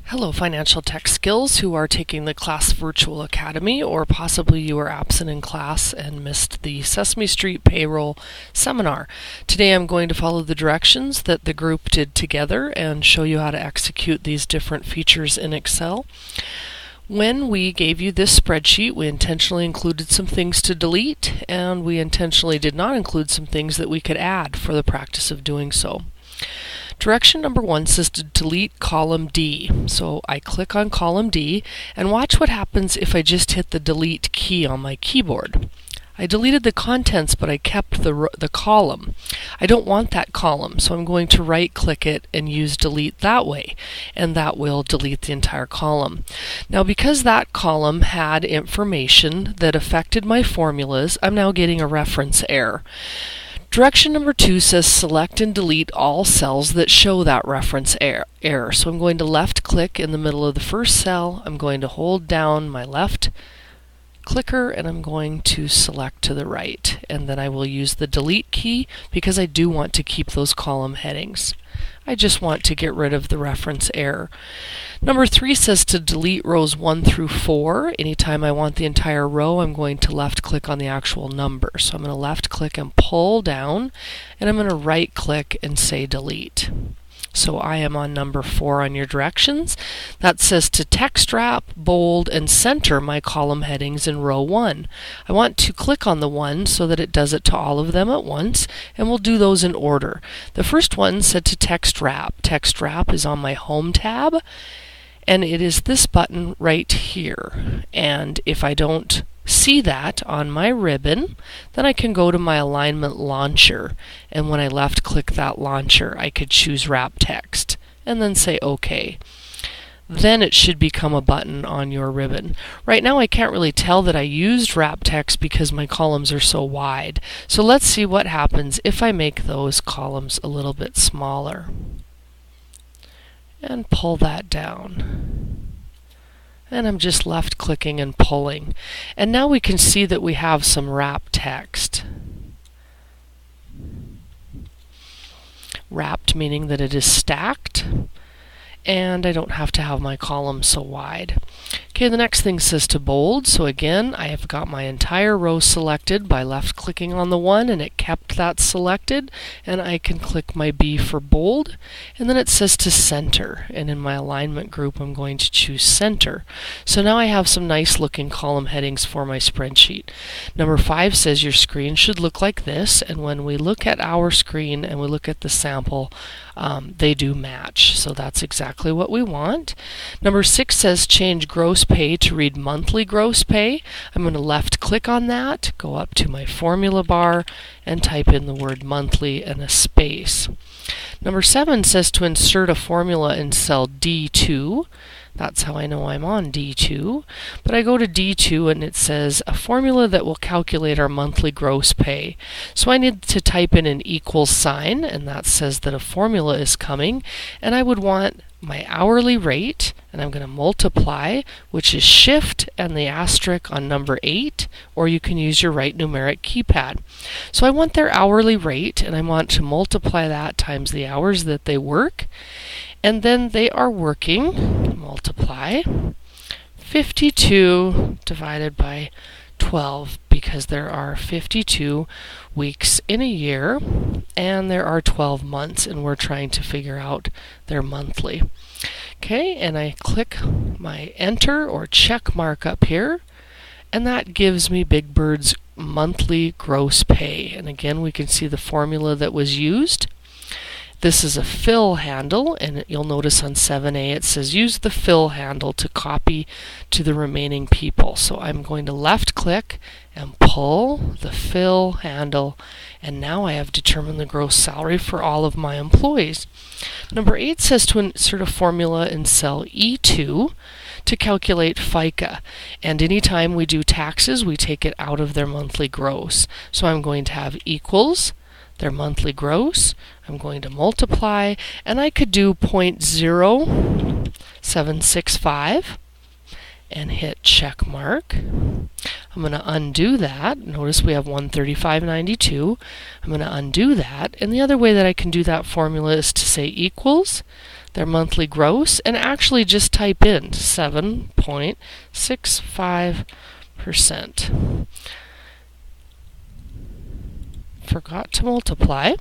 Hello, Financial Tech Skills who are taking the class Virtual Academy, or possibly you were absent in class and missed the Sesame Street Payroll seminar. Today I'm going to follow the directions that the group did together and show you how to execute these different features in Excel. When we gave you this spreadsheet, we intentionally included some things to delete, and we intentionally did not include some things that we could add for the practice of doing so. Direction number 1 says to delete column D. So I click on column D and watch what happens if I just hit the delete key on my keyboard. I deleted the contents, but I kept the column. I don't want that column, so I'm going to right click it and use delete that way, and that will delete the entire column. Now, because that column had information that affected my formulas, I'm now getting a reference error. Direction number 2 says select and delete all cells that show that reference error. So I'm going to left click in the middle of the first cell. I'm going to hold down my left clicker and I'm going to select to the right. And then I will use the delete key because I do want to keep those column headings. I just want to get rid of the reference error. Number 3 says to delete rows 1 through 4. Anytime I want the entire row, I'm going to left click on the actual number. So I'm going to left click and pull down, and I'm going to right click and say delete. So I am on number 4 on your directions. That says to text wrap, bold, and center my column headings in row 1. I want to click on the 1 so that it does it to all of them at once, and we'll do those in order. The first one said to text wrap. Text wrap is on my home tab, and it is this button right here. And if I don't see that on my ribbon, then I can go to my alignment launcher, and when I left click that launcher, I could choose wrap text and then say OK. Then it should become a button on your ribbon. Right now I can't really tell that I used wrap text because my columns are so wide. So let's see what happens if I make those columns a little bit smaller and pull that down. And I'm just left clicking and pulling. And now we can see that we have some wrap text. Wrapped meaning that it is stacked, and I don't have to have my column so wide. Okay, the next thing says to bold. So again, I have got my entire row selected by left clicking on the 1, and it kept that selected, and I can click my B for bold, and then it says to center, and in my alignment group I'm going to choose center. So now I have some nice looking column headings for my spreadsheet. Number 5 says your screen should look like this, and when we look at our screen and we look at the sample, they do match. So that's exactly what we want. Number 6 says change gross pay to read monthly gross pay. I'm going to left click on that, go up to my formula bar, and type in the word monthly and a space. Number 7 says to insert a formula in cell D2. That's how I know I'm on D2. But I go to D2 and it says a formula that will calculate our monthly gross pay. So I need to type in an equals sign, and that says that a formula is coming, and I would want my hourly rate, and I'm going to multiply, which is shift and the asterisk on number 8, or you can use your right numeric keypad. So I want their hourly rate, and I want to multiply that times the hours that they work, and then they are working, multiply, 52 divided by 12, because there are 52 weeks in a year and there are 12 months, and we're trying to figure out their monthly. Okay, and I click my enter or check mark up here, and that gives me Big Bird's monthly gross pay. And again, we can see the formula that was used. This is a fill handle, and you'll notice on 7A it says use the fill handle to copy to the remaining people. So I'm going to left click and pull the fill handle, and now I have determined the gross salary for all of my employees. Number 8 says to insert a formula in cell E2 to calculate FICA, and anytime we do taxes we take it out of their monthly gross. So I'm going to have equals their monthly gross. I'm going to multiply, and I could do 0.0765 and hit check mark. I'm going to undo that. Notice we have 135.92. I'm going to undo that, and the other way that I can do that formula is to say equals their monthly gross, and actually just type in 7.65%. Forgot to multiply,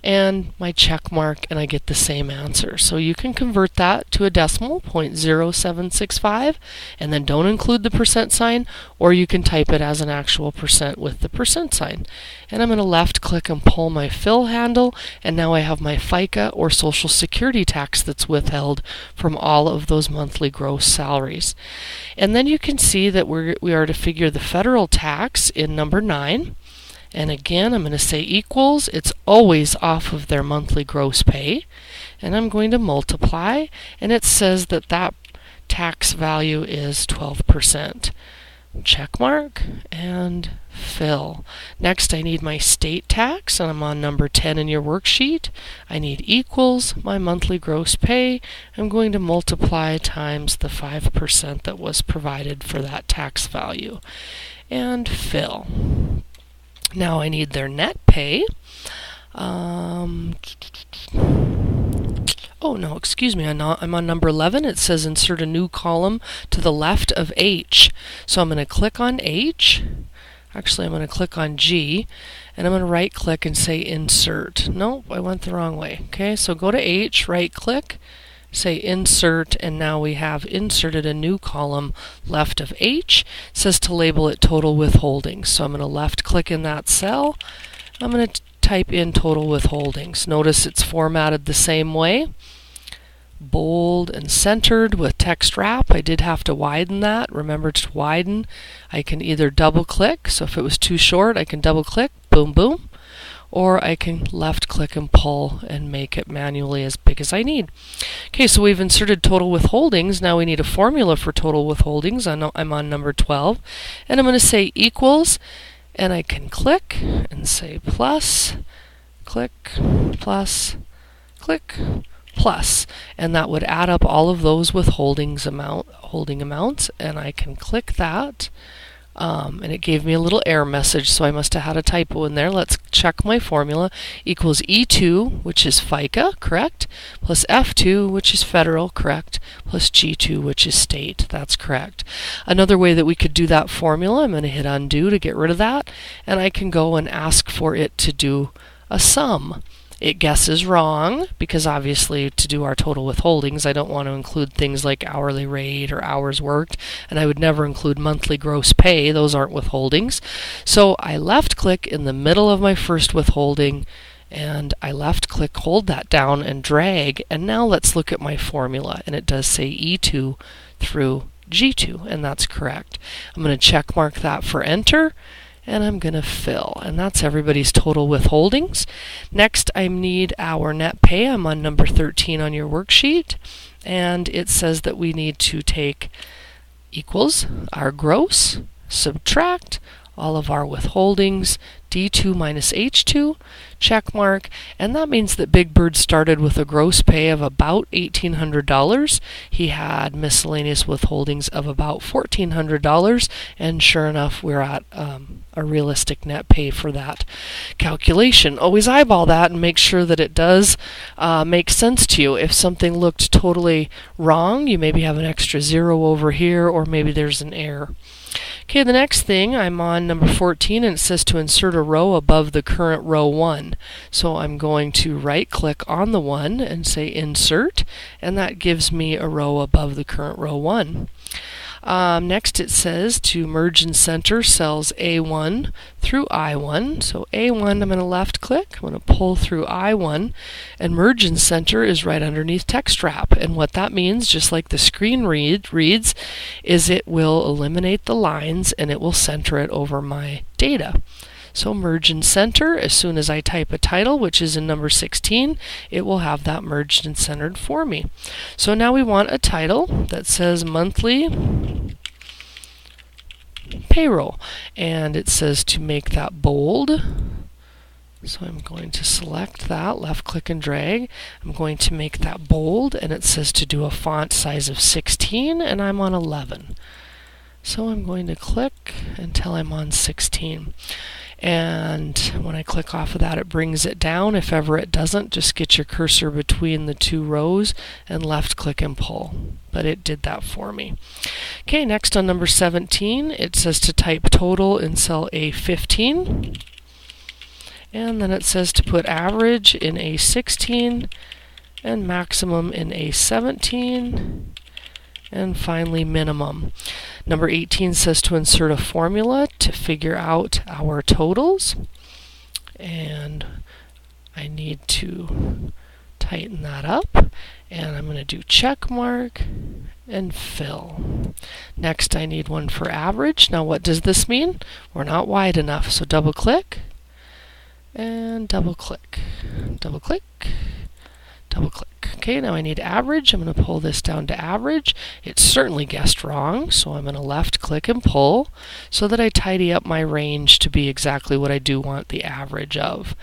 and my check mark, and I get the same answer. So you can convert that to a decimal, 0.0765, and then don't include the percent sign, or you can type it as an actual percent with the percent sign. And I'm going to left click and pull my fill handle, and now I have my FICA or Social Security tax that's withheld from all of those monthly gross salaries. And then you can see that we are to figure the federal tax in number 9. And again, I'm going to say equals. It's always off of their monthly gross pay. And I'm going to multiply. And it says that that tax value is 12%. Check mark and fill. Next, I need my state tax. And I'm on number 10 in your worksheet. I need equals my monthly gross pay. I'm going to multiply times the 5% that was provided for that tax value. And fill. Now I need their net pay. Oh no, excuse me, I'm on number 11. It says insert a new column to the left of H. So I'm going to click on H. Actually, I'm going to click on G. And I'm going to right click and say insert. Nope, I went the wrong way. Okay, so go to H, right click, say insert, and now we have inserted a new column left of H. It says to label it total withholdings. So I'm going to left click in that cell. I'm going to type in total withholdings. Notice it's formatted the same way. Bold and centered with text wrap. I did have to widen that. Remember to widen. I can either double click. So if it was too short, I can double click. Boom, boom. Or I can left click and pull and make it manually as big as I need. Okay, so we've inserted total withholdings. Now we need a formula for total withholdings. I'm on number 12. And I'm going to say equals, and I can click and say plus, click, plus, click, plus. And that would add up all of those holding amounts, and I can click that. And it gave me a little error message, so I must have had a typo in there. Let's check my formula. Equals E2, which is FICA, correct, plus F2, which is federal, correct, plus G2, which is state. That's correct. Another way that we could do that formula, I'm going to hit undo to get rid of that, and I can go and ask for it to do a sum. It guesses wrong, because obviously to do our total withholdings, I don't want to include things like hourly rate or hours worked, and I would never include monthly gross pay. Those aren't withholdings. So I left click in the middle of my first withholding, and I left click, hold that down and drag, and now let's look at my formula, and it does say E2 through G2, and that's correct. I'm going to check mark that for enter, and I'm going to fill, and that's everybody's total withholdings. Next, I need our net pay. I'm on number 13 on your worksheet, and it says that we need to take equals our gross, subtract all of our withholdings, D2 minus H2, check mark, and that means that Big Bird started with a gross pay of about $1,800. He had miscellaneous withholdings of about $1,400, and sure enough, we're at a realistic net pay for that calculation. Always eyeball that and make sure that it does make sense to you. If something looked totally wrong, you maybe have an extra zero over here, or maybe there's an error. Okay, the next thing, I'm on number 14, and it says to insert a row above the current row 1. So I'm going to right click on the 1 and say insert, and that gives me a row above the current row 1. Next it says to merge and center cells A1 through I1. So A1, I'm going to left click, I'm going to pull through I1, and merge and center is right underneath text wrap. And what that means, just like the screen reads, is it will eliminate the lines and it will center it over my data. So merge and center, as soon as I type a title, which is in number 16, it will have that merged and centered for me. So now we want a title that says monthly payroll, and it says to make that bold. So I'm going to select that, left click and drag. I'm going to make that bold, and it says to do a font size of 16, and I'm on 11. So I'm going to click until I'm on 16. And when I click off of that, it brings it down. If ever it doesn't, just get your cursor between the two rows and left click and pull. But it did that for me. Okay, next on number 17, it says to type total in cell A15. And then it says to put average in A16 and maximum in A17. And finally, minimum. Number 18 says to insert a formula to figure out our totals. And I need to tighten that up. And I'm going to do check mark and fill. Next, I need one for average. Now, what does this mean? We're not wide enough. So double click and double click. Double click. Double click. Okay, now I need average. I'm going to pull this down to average. It certainly guessed wrong, so I'm going to left click and pull so that I tidy up my range to be exactly what I do want the average of.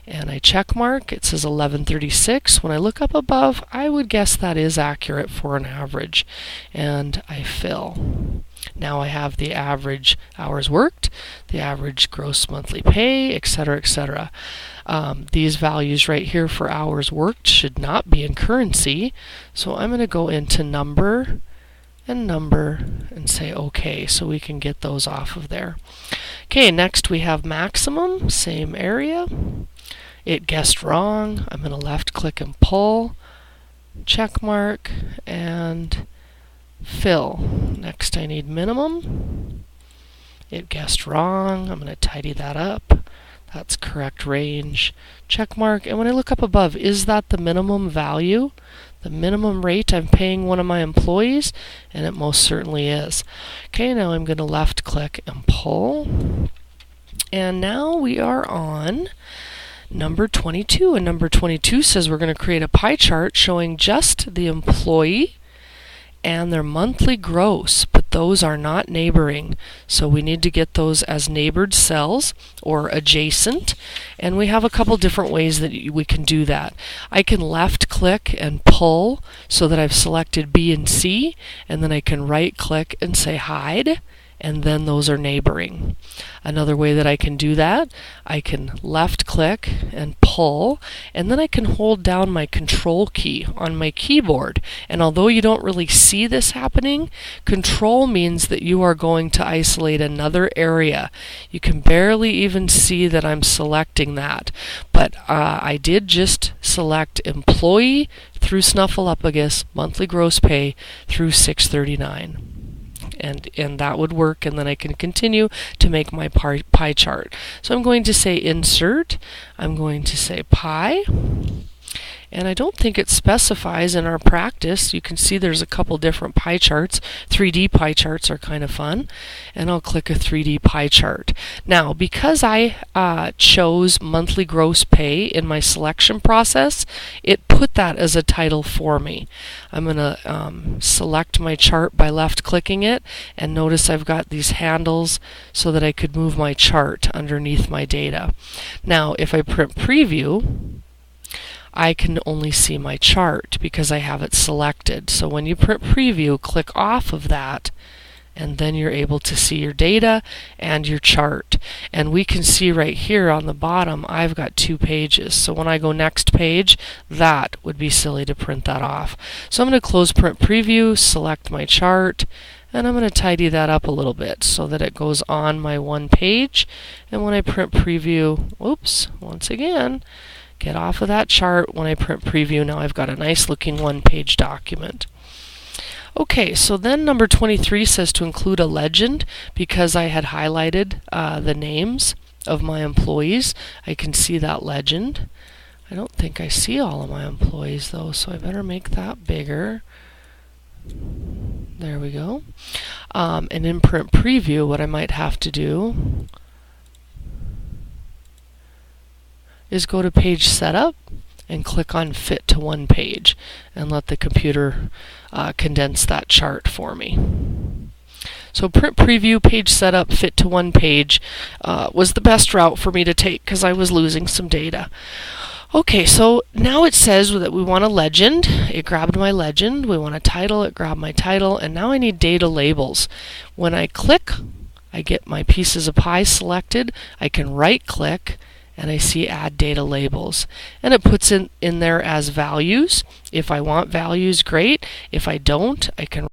And I check mark. It says 1136. When I look up above, I would guess that is accurate for an average. And I fill. Now I have the average hours worked, the average gross monthly pay, etc., etc. These values right here for hours worked should not be in currency, so I'm going to go into number and say OK, so we can get those off of there. Okay, next we have maximum, same area. It guessed wrong. I'm going to left click and pull, check mark, and fill. Next I need minimum. It guessed wrong. I'm going to tidy that up. That's correct range. Check mark. And when I look up above, is that the minimum value? The minimum rate I'm paying one of my employees? And it most certainly is. Okay, now I'm going to left click and pull. And now we are on number 22. And number 22 says we're going to create a pie chart showing just the employee and their monthly gross, but those are not neighboring. So we need to get those as neighbored cells or adjacent. And we have a couple different ways that we can do that. I can left click and pull so that I've selected B and C, and then I can right click and say hide, and then those are neighboring. Another way that I can do that, I can left click and pull, and then I can hold down my control key on my keyboard. And although you don't really see this happening, control means that you are going to isolate another area. You can barely even see that I'm selecting that. But I did just select employee through Snuffleupagus, monthly gross pay through 639. And that would work, and then I can continue to make my pie chart. So I'm going to say insert, I'm going to say pie, and I don't think it specifies in our practice. You can see there's a couple different pie charts. 3D pie charts are kind of fun, and I'll click a 3D pie chart. Now, because I chose monthly gross pay in my selection process, it put that as a title for me. I'm going to select my chart by left clicking it, and notice I've got these handles so that I could move my chart underneath my data. Now, if I print preview, I can only see my chart because I have it selected. So when you print preview, click off of that, and then you're able to see your data and your chart. And we can see right here on the bottom, I've got 2 pages. So when I go next page, that would be silly to print that off. So I'm going to close print preview, select my chart, and I'm going to tidy that up a little bit so that it goes on my one page. And when I print preview, oops, once again, get off of that chart. When I print preview, now I've got a nice looking one-page document. Okay, so then number 23 says to include a legend. Because I had highlighted the names of my employees, I can see that legend. I don't think I see all of my employees though, so I better make that bigger. There we go. And in print preview, what I might have to do is go to page setup and click on fit to one page and let the computer condense that chart for me. So print preview, page setup, fit to one page was the best route for me to take because I was losing some data. Okay, so now it says that we want a legend. It grabbed my legend. We want a title. It grabbed my title. And now I need data labels. When I click I get my pieces of pie selected. I can right click and I see add data labels, and it puts in there as values. If I want values, great. If I don't, I can